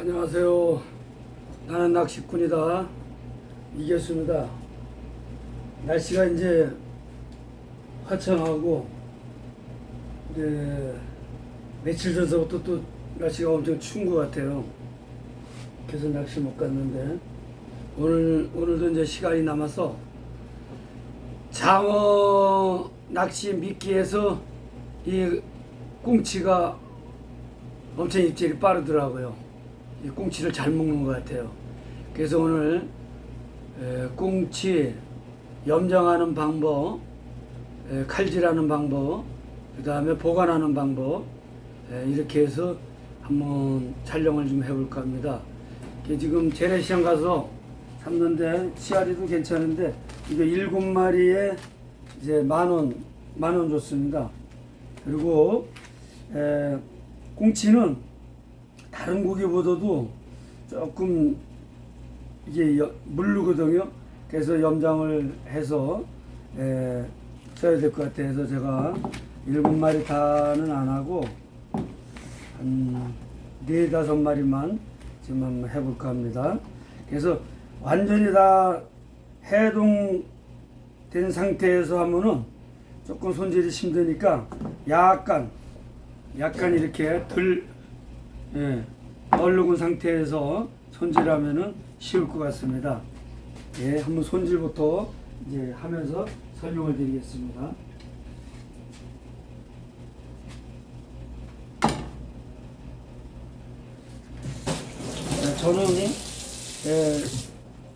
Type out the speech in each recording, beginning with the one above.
안녕하세요. 나는 낚시꾼이다. 이겼습니다. 날씨가 이제 화창하고, 며칠 전서부터 또 날씨가 엄청 추운 것 같아요. 그래서 낚시 못 갔는데, 오늘도 이제 시간이 남아서 장어 낚시 미끼에서 이 꽁치가 엄청 입질이 빠르더라고요. 이 꽁치를 잘 먹는 것 같아요. 그래서 오늘 꽁치 염장하는 방법, 칼질하는 방법, 그 다음에 보관하는 방법, 이렇게 해서 한번 촬영을 좀 해볼까 합니다. 지금 재래시장 가서 샀는데 씨알이도 괜찮은데 이거 7마리에 이제 만 원 줬습니다. 그리고 꽁치는 다른 고기보다도 조금 이게 물르거든요. 그래서 염장을 해서 써야 될 것 같아서 제가 7마리 다는 안 하고 한 4, 5마리만 지금 한번 해볼까 합니다. 그래서 완전히 다 해동된 상태에서 하면은 조금 손질이 힘드니까 약간 이렇게 얼룩은 상태에서 손질하면은 쉬울 것 같습니다. 한번 손질부터 이제 하면서 설명을 드리겠습니다. 저는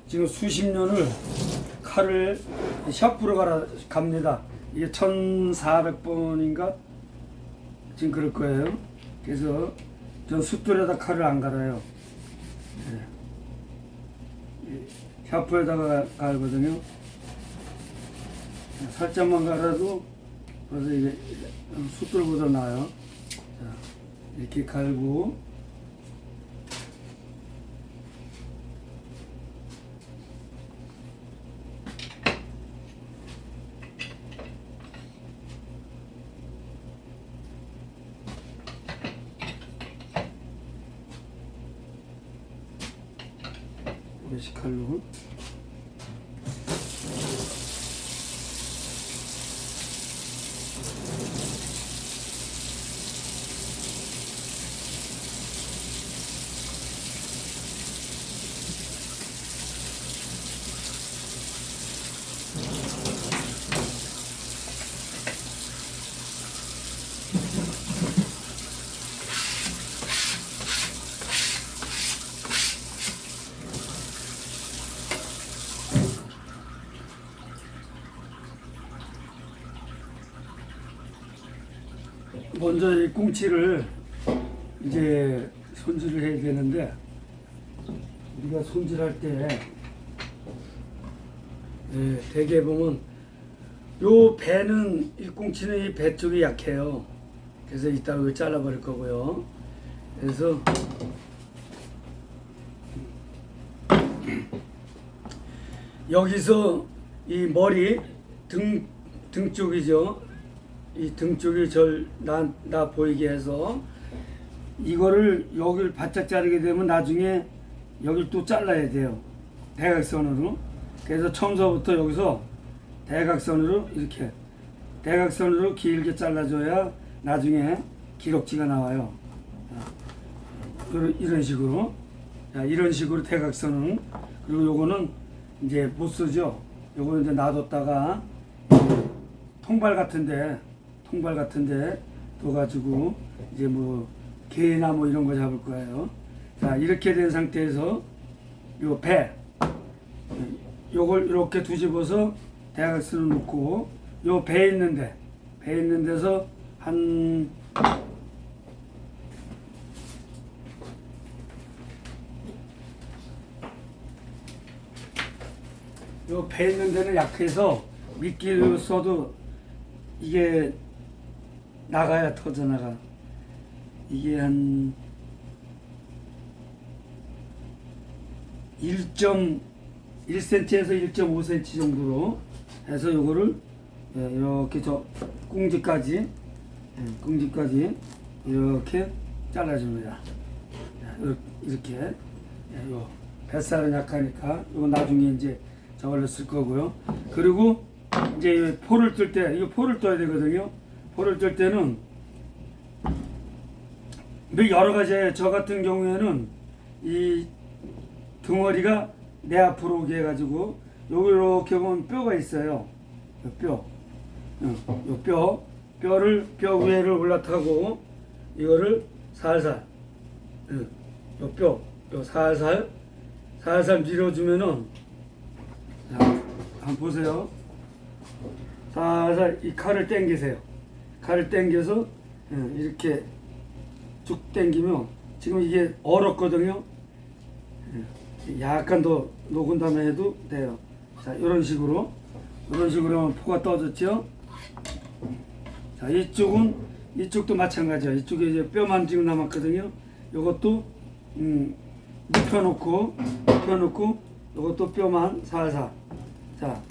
지금 수십 년을 칼을 샤프로 갑니다. 이게 1400번인가 지금 그럴 거예요. 그래서 전 숫돌에다 칼을 안 갈아요. 샤프에다가 갈거든요. 살짝만 갈아도 벌써 이게 숫돌보다 나아요. 자, 이렇게 갈고 메시칼로 먼저 이 꽁치를 이제 손질을 해야 되는데, 우리가 손질할 때 대개 보면 요 배는, 이 꽁치는 이 배 쪽이 약해요. 그래서 이따가 잘라버릴 거고요. 그래서 여기서 이 머리 등 쪽이죠. 이 등 쪽이 나 보이게 해서 이거를 여기를 바짝 자르게 되면 나중에 여기를 또 잘라야 돼요. 대각선으로. 그래서 처음서부터 여기서 대각선으로 이렇게 대각선으로 길게 잘라줘야 나중에 기럭지가 나와요. 이런 식으로. 자, 이런 식으로 대각선은. 그리고 요거는 이제 못 쓰죠. 요거는 이제 놔뒀다가 통발 같은데 둬가지고 이제 뭐 개나 뭐 이런 거 잡을 거예요. 자, 이렇게 된 상태에서 요 요걸 이렇게 뒤집어서 대각선을 놓고 요 배 있는 데서 한 요 배 있는 데는 약해서 미끼로 써도 이게 나가야 터져나가. 이게 한 1.1cm에서 1.5cm 정도로 해서 요거를 이렇게 꽁지까지 이렇게 잘라줍니다. 이렇게 요 뱃살은 약하니까 이거 나중에 이제 저걸로 쓸 거고요. 그리고 이제 포를 뜰 때 이거 포를 떠야 되거든요. 포를 뜰 때는 여러 가지예요. 저 같은 경우에는 이 등어리가 내 앞으로 오게 해가지고 여기 이렇게 보면 뼈가 있어요. 뼈를 뼈 위에를 올라타고 이거를 살살 요 살살 밀어주면은 자, 한번 보세요. 살살 이 칼을 당기세요. 칼을 당겨서 이렇게 쭉 당기면 지금 이게 얼었거든요. 약간 더 녹은 다음에 해도 돼요. 자, 이런 식으로 하면 포가 떠졌죠. 자, 이쪽도 마찬가지야. 이쪽에 이제 뼈만 지금 남았거든요. 이것도 눕혀놓고 이것도 뼈만 살살. 자,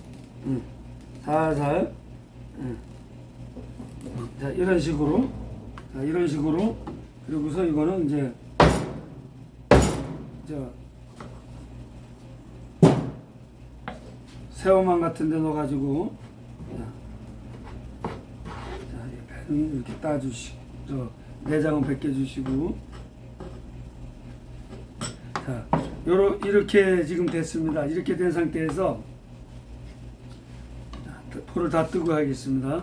살살. 자, 이런 식으로. 그리고서 이거는 이제 새우만 같은 데 넣어가지고 배는 이렇게 따주시고 내장은 벗겨주시고 자 이렇게 지금 됐습니다. 이렇게 된 상태에서 포를 다 뜨고 하겠습니다.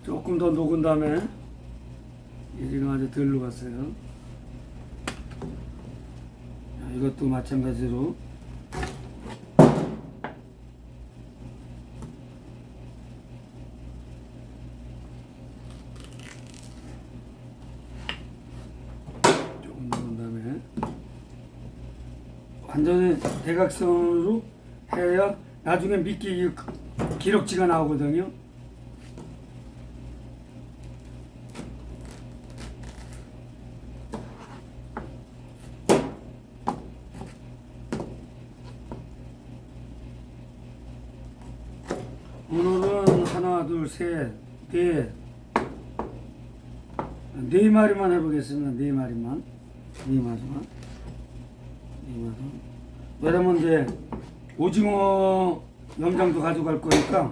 조금 더 녹은 다음에 지금 아주 덜 녹았어요. 이것도 마찬가지로 조금 넣은 다음에 완전히 대각선으로 해야 나중에 미끼 기럭지가 나오거든요. 오늘은 하나, 둘, 셋, 네 마리만 해보겠습니다. 네 마리만. 왜냐면 이제 오징어 염장도 가져갈 거니까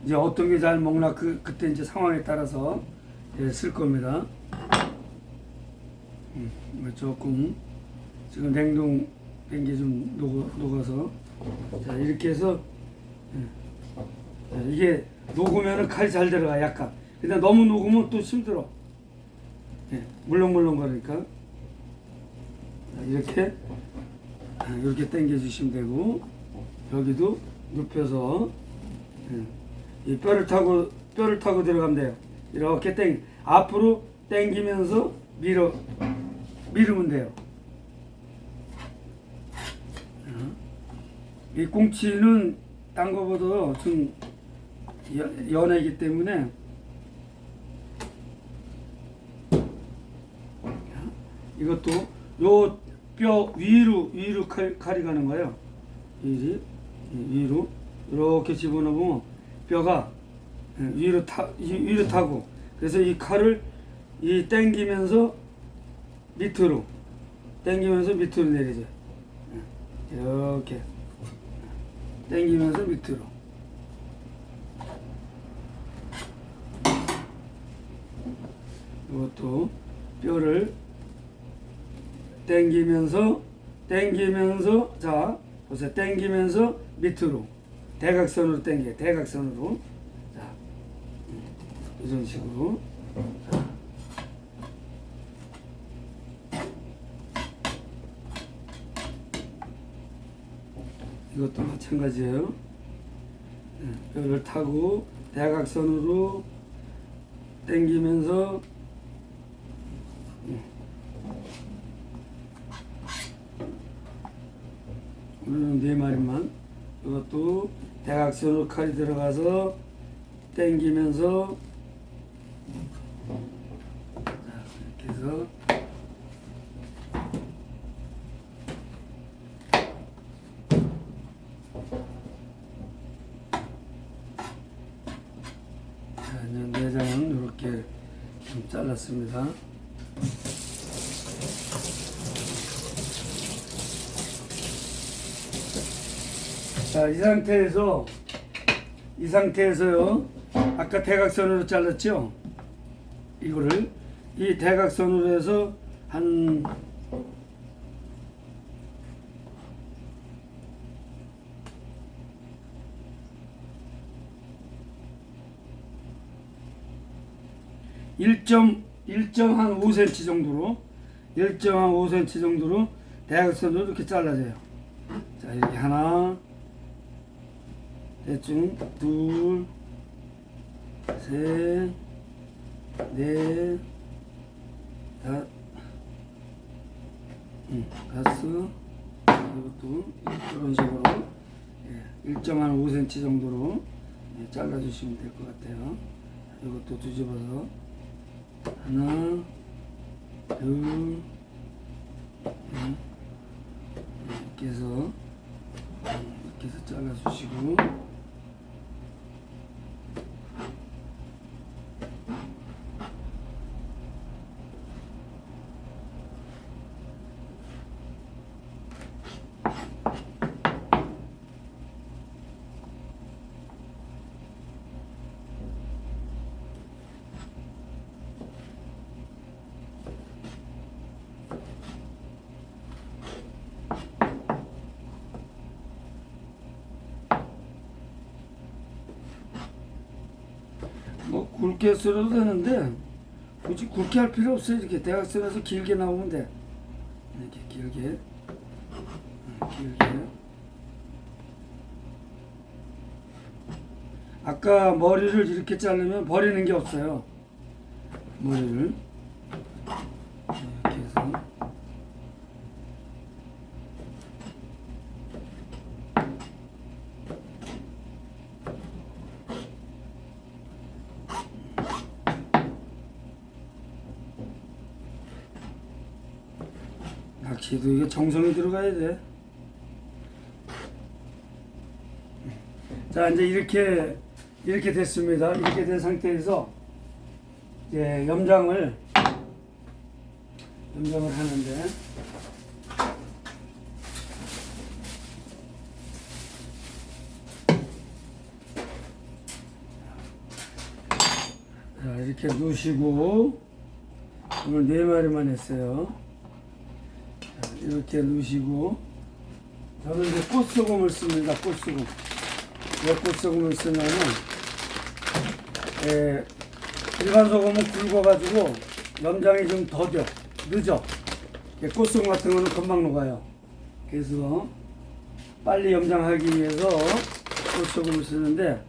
이제 어떤 게 잘 먹나 그때 이제 상황에 따라서 쓸 겁니다. 조금 지금 냉동 된 게 좀 녹아서 자 이렇게 해서 이게 녹으면 칼이 잘 들어가 약간. 근데 너무 녹으면 또 힘들어. 물렁물렁 거리니까 이렇게 당겨 주시면 되고 여기도 눕혀서 이 뼈를 타고 들어가면 돼요. 이렇게 앞으로 당기면서 밀으면 돼요. 이 꽁치는 딴 거보다 좀 연하기 때문에 이것도 요 뼈 위로 칼이 가는 거예요. 위로 이렇게 집어넣으면 뼈가 위로 타고 그래서 이 칼을 당기면서 밑으로 내리죠. 이렇게 당기면서 밑으로. 이것도 뼈를 당기면서 자 보세요. 당기면서 밑으로 대각선으로 대각선으로 자 이런 식으로 자. 이것도 마찬가지예요. 뼈를 타고 대각선으로 당기면서 오늘은 네 마리만 이것도 대각선으로 칼이 들어가서 당기면서 이렇게 해서 내장은 이렇게 좀 잘랐습니다. 자, 이 상태에서요, 아까 대각선으로 잘랐죠? 이거를 이 대각선으로 해서 한 1.5cm 정도로 1.5cm 정도로 대각선으로 이렇게 잘라줘요. 자, 이렇게 하나, 대충 둘, 셋, 넷, 다섯, 이것도 이런 식으로 1.5cm 정도로 잘라주시면 될 것 같아요. 이것도 뒤집어서 하나, 둘, 이렇게 해서 잘라주시고, 뭐 굵게 썰어도 되는데 굳이 굵게 할 필요 없어요. 이렇게 대각선에서 길게 나오면 돼. 이렇게 길게. 아까 머리를 이렇게 자르면 버리는 게 없어요. 머리를 이렇게 해서 낚시도 이게 정성이 들어가야 돼. 자, 이제 이렇게 됐습니다. 이렇게 된 상태에서 이제 염장을 하는데, 자, 이렇게 놓으시고, 오늘 4마리만 했어요. 자, 이렇게 놓으시고, 저는 이제 꽃소금을 씁니다. 꽃소금. 왜 꽃소금을 쓰냐면, 일반 소금은 굵어가지고 염장이 좀 더뎌, 늦어. 꽃소금 같은 거는 금방 녹아요. 그래서 빨리 염장하기 위해서 꽃소금을 쓰는데,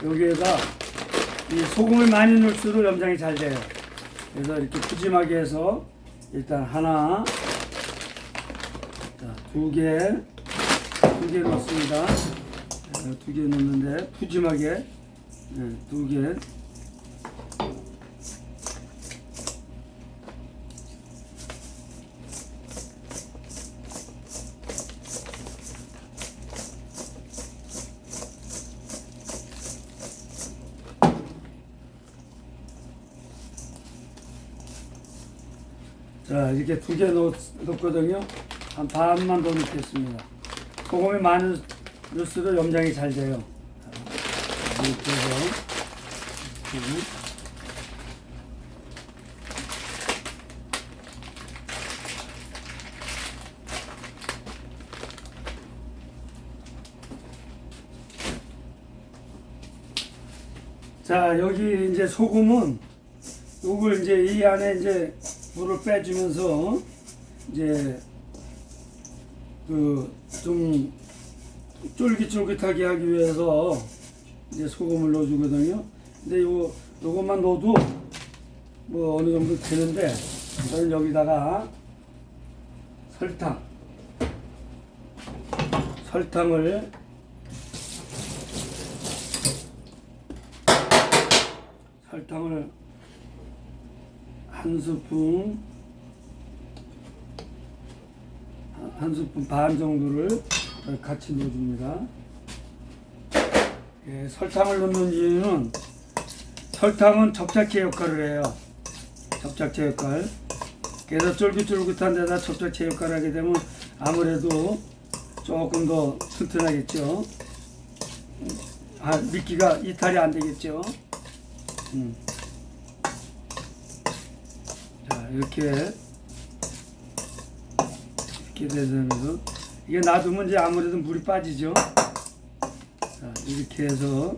여기에다 이 소금을 많이 넣을수록 염장이 잘 돼요. 그래서 이렇게 푸짐하게 해서 일단 하나, 자, 두 개 넣습니다. 2개 넣는데 푸짐하게 2개. 자, 이렇게 2개 넣었거든요. 한 반만 더 넣겠습니다. 소금이 많이 넣을수록 염장이 잘 돼요. 이렇게 해서 자, 여기 이제 소금은 요걸 이제 이 안에 이제 물을 빼주면서 이제 좀 쫄깃쫄깃하게 하기 위해서 이제 소금을 넣어주거든요. 근데 요것만 넣어도 뭐 어느 정도 되는데, 저는 여기다가 설탕을 한 스푼 반 정도를 같이 넣어줍니다. 설탕을 넣는 이유는 설탕은 접착제 역할을 해요. 접착제 역할. 그래서 쫄깃쫄깃한 데다 접착제 역할을 하게 되면 아무래도 조금 더 튼튼하겠죠. 미끼가 이탈이 안 되겠죠. 자, 이렇게 되면서 이게 놔두면 이제 아무래도 물이 빠지죠. 자, 이렇게 해서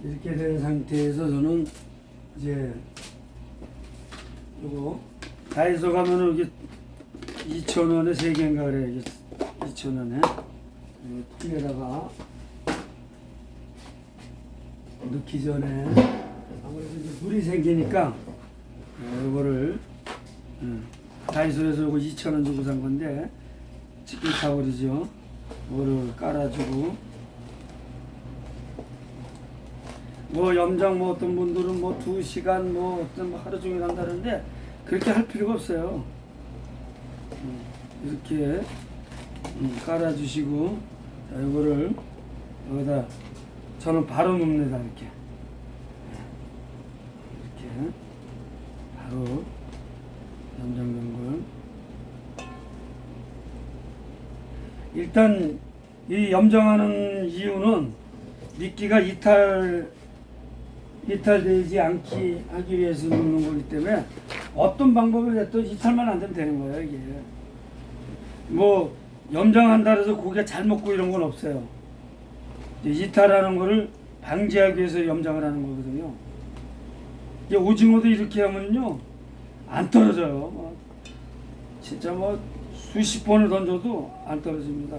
이렇게 된 상태에서 저는 이제 요거 다이소 가면은 이게 2,000원에 3개인가 그래요. 2,000원에 통에다가 넣기 전에 아무래도 이제 물이 생기니까 요거를 다이소에서 요거 2,000원 주고 산 건데 치킨 타월이죠. 요거를 깔아주고 뭐 염장 뭐 어떤 분들은 뭐 2시간 뭐 어떤 뭐 하루 종일 한다는데 그렇게 할 필요가 없어요. 이렇게 깔아주시고 자, 이거를 여기다 저는 바로 넣습니다. 이렇게 바로 염장된 걸 일단 이 염장하는 이유는 미끼가 이탈되지 않기 하기 위해서 넣는 거기 때문에 어떤 방법을 해도 이탈만 안 되면 되는 거예요. 이게 뭐 염장한다 해서 고기가 잘 먹고 이런 건 없어요. 이탈하는 거를 방지하기 위해서 염장을 하는 거거든요. 이게 오징어도 이렇게 하면요 안 떨어져요. 진짜 뭐 수십 번을 던져도 안 떨어집니다.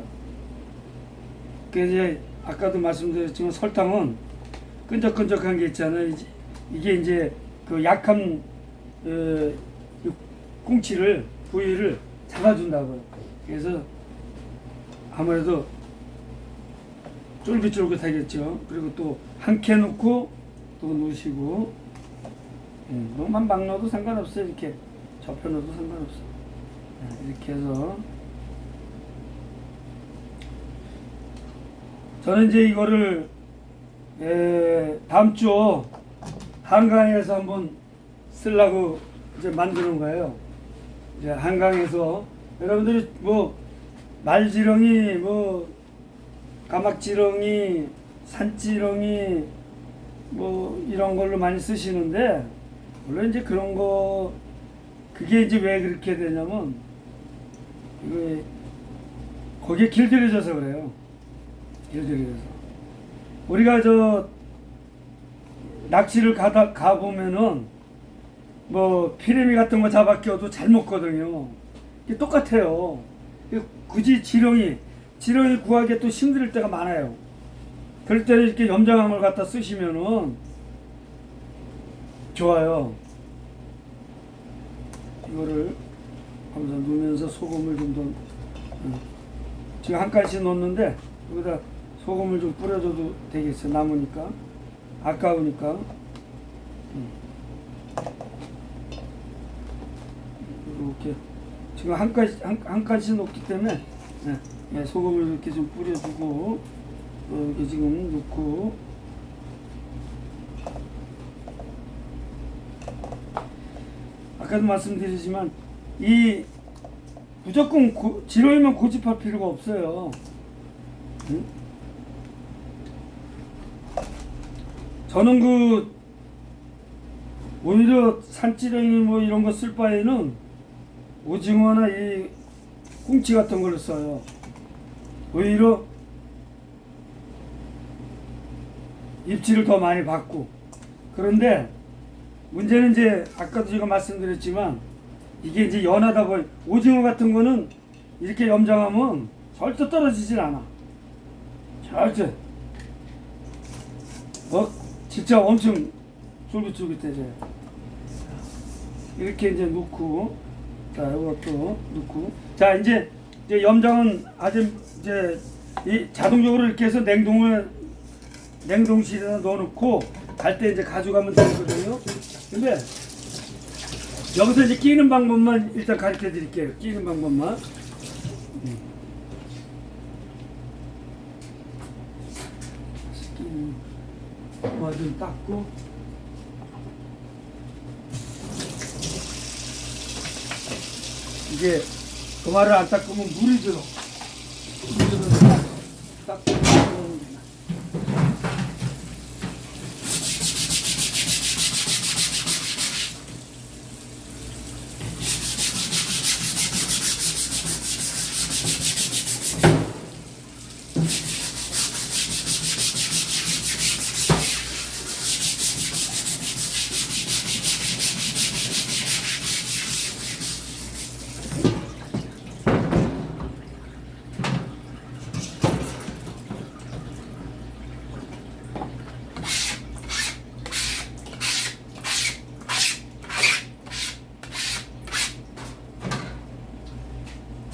그래서 이제 아까도 말씀드렸지만 설탕은 끈적끈적한 게 있잖아요. 이게 이제 그 약한 꽁치를 부위를 잡아준다고요. 그래서 아무래도 쫄깃쫄깃하겠죠. 그리고 또 한 캐 넣고 또 넣으시고 너만 막 넣어도 상관없어요. 이렇게 접혀 넣어도 상관없어요. 이렇게 해서 저는 이제 이거를 다음 주 한강에서 한번 쓰려고 이제 만드는 거예요. 이제 한강에서 여러분들이 뭐 말지렁이, 뭐 까막지렁이, 산지렁이 뭐 이런 걸로 많이 쓰시는데 물론 이제 그런 거 그게 이제 왜 그렇게 되냐면 이게 거기에 길들여져서 그래요. 길들여져서 우리가 저 낚시를 가 보면은 뭐 피레미 같은 거 잡아 껴도 잘 먹거든요. 이게 똑같아요. 굳이 지렁이 구하기에 또 힘들 때가 많아요. 그럴 때는 이렇게 염장함을 갖다 쓰시면은 좋아요. 이거를 하면서 넣으면서 소금을 좀 더 지금 한 칼씩 넣었는데 여기다 소금을 좀 뿌려줘도 되겠어요. 남으니까 아까우니까. 이렇게 지금 한 칸씩 넣기 때문에 소금을 이렇게 좀 뿌려주고 이렇게 지금 넣고 아까도 말씀드리지만 이 무조건 지렁이만 고집할 필요가 없어요. 저는 그 오히려 산지렁이 뭐 이런 거 쓸 바에는 오징어나 이 꽁치 같은 걸로 써요. 오히려 입질을 더 많이 받고. 그런데 문제는 이제 아까도 제가 말씀드렸지만 이게 이제 연하다 보니 오징어 같은 거는 이렇게 염장하면 절대 떨어지질 않아. 절대. 진짜 엄청 쫄깃쫄깃해져요. 이렇게 이제 넣고, 자, 이것도 넣고. 자, 이제 염장은 아주 이제 자동적으로 이렇게 해서 냉동실에 넣어놓고 갈 때 이제 가져가면 되거든요. 근데 여기서 이제 끼는 방법만 일단 가르쳐 드릴게요. 끼는 방법만. 좀 닦고. 이게 도마를 안 닦으면 물이 들어. 물이 들어서 닦고.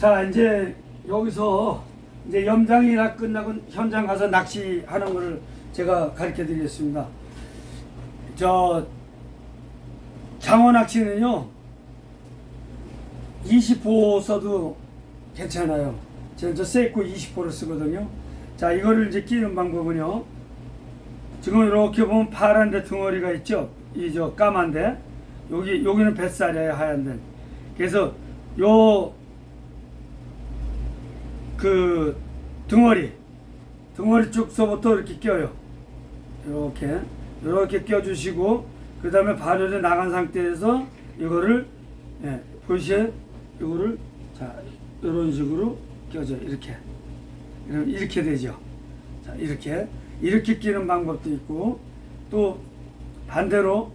자, 이제 여기서 이제 염장이 다 끝나고 현장 가서 낚시하는 것을 제가 가르쳐 드리겠습니다. 저 장어 낚시는요 20호 써도 괜찮아요. 저는 저 세이코 20호를 쓰거든요. 자, 이거를 이제 끼는 방법은요, 지금 이렇게 보면 파란데 덩어리가 있죠. 이 저 까만데 여기는 뱃살이에요, 하얀데. 그래서 요 그 덩어리 쪽서부터 이렇게 껴요. 이렇게 껴주시고, 그 다음에 바늘이 나간 상태에서 이거를, 보이시죠? 이거를 자 이런 식으로 껴줘. 이렇게 되죠. 자, 이렇게 끼는 방법도 있고, 또 반대로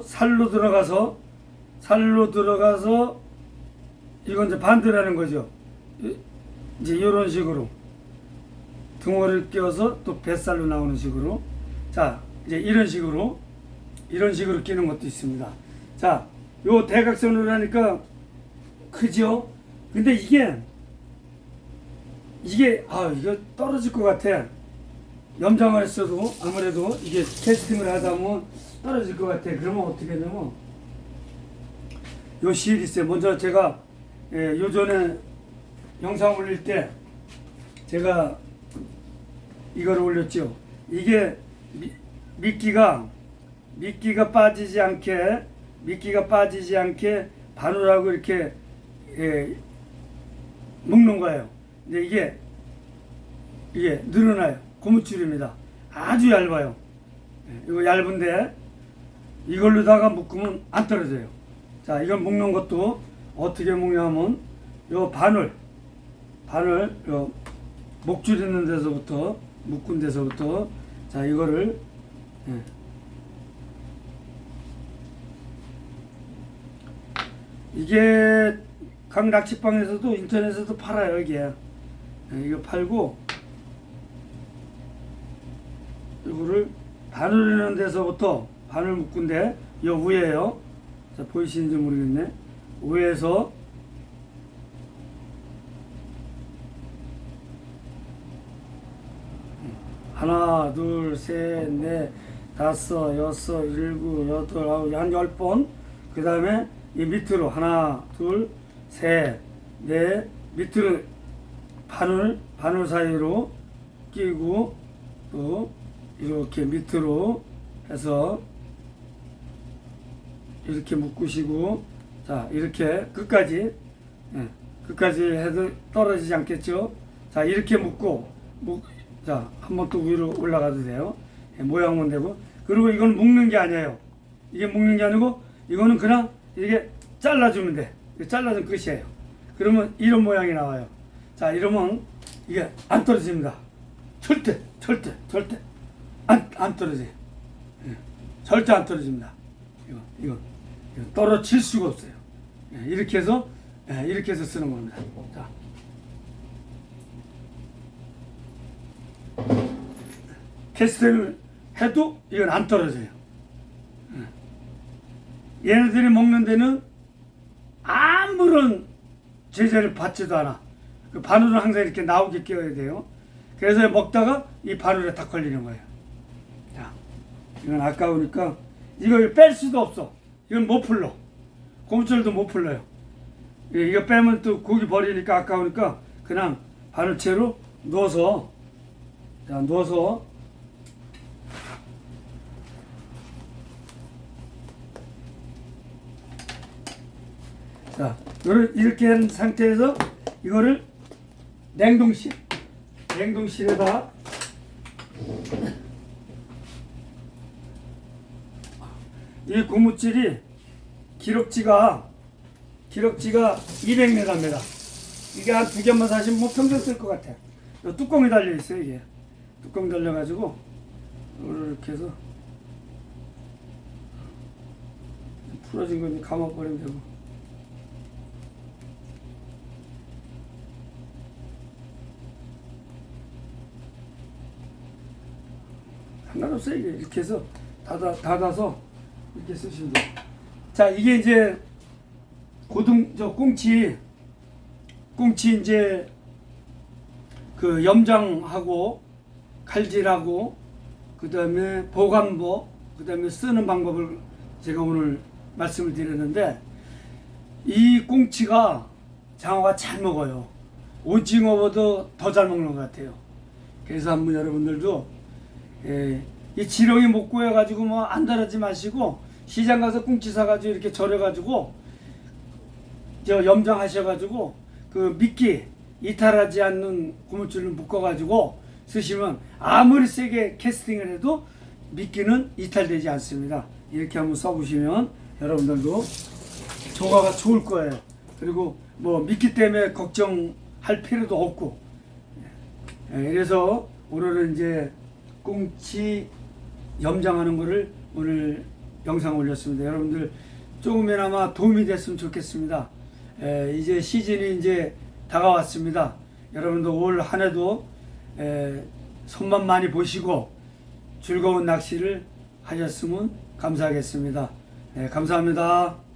살로 들어가서 이건 이제 반대라는 거죠. 이제 이런 식으로 등어를 끼워서 또 뱃살로 나오는 식으로. 자, 이제 이런 식으로 끼는 것도 있습니다. 자, 요 대각선으로 하니까 크죠? 근데 이게 이거 떨어질 것 같아. 염장을 했어도 아무래도 이게 캐스팅을 하다 보면 떨어질 것 같아. 그러면 어떻게 하냐면 요 실이 있어요. 먼저 제가 요전에 영상 올릴 때 제가 이거를 올렸죠. 이게 미끼가 빠지지 않게 바늘하고 이렇게 묶는 거예요. 근데 이게 늘어나요. 고무줄입니다. 아주 얇아요. 이거 얇은데 이걸로다가 묶으면 안 떨어져요. 자, 이걸 묶는 것도 어떻게 묶냐면 요 바늘 요 목줄 있는 데서부터, 묶은 데서부터, 자, 이거를 이게 각 낚시방에서도 인터넷에도 팔아요. 이게 이거 팔고, 이거를 바늘 있는 데서부터, 바늘 묶은데 요 위에요. 자, 보이시는지 모르겠네. 위에서 하나, 둘, 셋, 넷, 다섯, 여섯, 일곱, 여덟, 아홉, 한 10번. 그 다음에 이 밑으로 하나, 둘, 셋, 넷, 밑으로 바늘 사이로 끼고, 또 이렇게 밑으로 해서 이렇게 묶으시고, 자, 이렇게 끝까지 해도 떨어지지 않겠죠. 자, 이렇게 묶고, 자, 한번 또 위로 올라가도 돼요. 모양은 되고. 그리고 이건 묶는 게 아니에요. 이게 묶는 게 아니고, 이거는 그냥 이렇게 잘라주면 돼. 잘라주면 끝이에요. 그러면 이런 모양이 나와요. 자, 이러면 이게 안 떨어집니다. 절대 안 떨어져요. 절대 안 떨어집니다. 이거 떨어질 수가 없어요. 이렇게 해서 쓰는 겁니다. 자, 캐스팅을 해도 이건 안 떨어져요. 얘네들이 먹는 데는 아무런 제재를 받지도 않아. 그 바늘은 항상 이렇게 나오게 끼워야 돼요. 그래서 먹다가 이 바늘에 딱 걸리는 거예요. 자, 이건 아까우니까 이걸 뺄 수도 없어. 이건 못 풀러. 고무줄도 못 풀러요. 예, 이거 빼면 또 고기 버리니까 아까우니까 그냥 바늘채로 넣어서, 자, 넣어서 자, 이렇게 한 상태에서 이거를 냉동실에다 이 고무줄이 기럭지가 200m입니다. 이게 한 2개만 사시면 뭐 평생 쓸 것 같아요. 뚜껑이 달려 있어요. 이게 뚜껑 달려가지고 이렇게 해서 풀어진 거 감아버리면 되고. 상관없어요. 이렇게 해서 닫아서 이렇게 쓰시면 돼요. 자, 이게 이제 꽁치 이제 그 염장하고 칼질하고 그 다음에 보관법, 그 다음에 쓰는 방법을 제가 오늘 말씀을 드렸는데, 이 꽁치가 장어가 잘 먹어요. 오징어보다 더 잘 먹는 것 같아요. 그래서 한번 여러분들도 이 지렁이 못 구해가지고 뭐 안달하지 마시고 시장 가서 꽁치 사가지고 이렇게 절여가지고 염장하셔가지고 그 미끼 이탈하지 않는 고무줄을 묶어가지고 쓰시면 아무리 세게 캐스팅을 해도 미끼는 이탈되지 않습니다. 이렇게 한번 써보시면 여러분들도 조과가 좋을 거예요. 그리고 뭐 미끼 때문에 걱정할 필요도 없고. 그래서 오늘은 이제 꽁치 염장하는 거를 오늘 영상 올렸습니다. 여러분들 조금이나마 도움이 됐으면 좋겠습니다. 이제 시즌이 이제 다가왔습니다. 여러분들 올 한 해도 손만 많이 보시고 즐거운 낚시를 하셨으면 감사하겠습니다. 감사합니다.